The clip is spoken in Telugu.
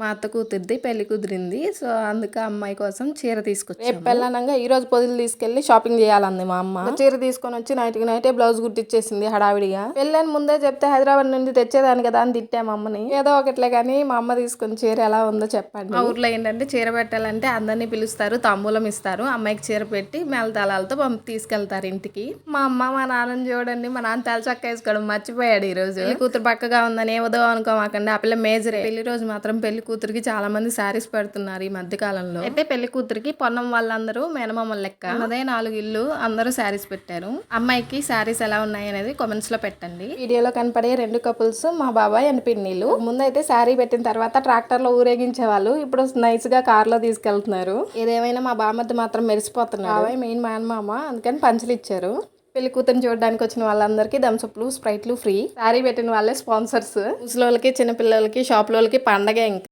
మా అత్త కూతురిది పెళ్లి కుదిరింది. సో అందుకే అమ్మాయి కోసం చీర తీసుకొచ్చాము. రేపు పెళ్ళనంగా ఈ రోజు పొద్దులు తీసుకెళ్లి షాపింగ్ చేయాలంది మా అమ్మ. చీర తీసుకొని వచ్చి నైటే బ్లౌజ్ కుట్టిచ్చేసింది హడావిడిగా. పెళ్ళని ముందే చెప్తే హైదరాబాద్ నుండి తెచ్చేదాని కదా అని తిట్టాము అమ్మని. ఏదో ఒకట్లే కానీ మా అమ్మ తీసుకుని చీర ఎలా ఉందో చెప్పండి. మా ఊర్లో ఏంటంటే చీర పెట్టాలంటే అందరినీ పిలుస్తారు, తాంబూలం ఇస్తారు, అమ్మాయికి చీర పెట్టి మేళతాళాలతో తీసుకెళ్తారు ఇంటికి. మా అమ్మ మా నాన్నని చూడండి, మా నాన్న తెలచక్క వేసుకోవడం మర్చిపోయాడు ఈ రోజు. పెళ్లి కూతురు పక్కగా ఉందని ఏదో అనుకోమాకండి, ఆ పిల్ల మేజరే. పెళ్లి రోజు మాత్రం పెళ్లి కూతురికి చాలా మంది శారీస్ పెడుతున్నారు ఈ మధ్య కాలంలో. అయితే పెళ్లి కూతురికి పొన్నం వాళ్ళందరూ మేనమామల లెక్క అదే 4 ఇల్లు అందరూ శారీస్ పెట్టారు. అమ్మాయికి శారీస్ ఎలా ఉన్నాయి అనేది కామెంట్స్ లో పెట్టండి. వీడియోలో కనపడే 2 కపుల్స్ మా బాబాయ్ అండ్ పిన్నిలు. ముందైతే శారీ పెట్టిన తర్వాత ట్రాక్టర్ లో ఊరేగించే వాళ్ళు, ఇప్పుడు నైస్ గా కార్ లో తీసుకెళ్తున్నారు. ఏదేమైనా మా బామ్మద్ది మాత్రం మెరిసిపోతున్నారు. బాబాయ్ మెయిన్ మేనమామ, అందుకని పంచులు ఇచ్చారు. పెళ్లి కూతురు చూడడానికి వచ్చిన వాళ్ళందరికీ థమ్స్అప్లు, స్ప్రైట్లు ఫ్రీ. శారీ పెట్టిన వాళ్ళే స్పాన్సర్స్. ముసలోళ్ళకి, చిన్నపిల్లలకి, షాప్ లోళ్ళకి పండగ ఇంకా.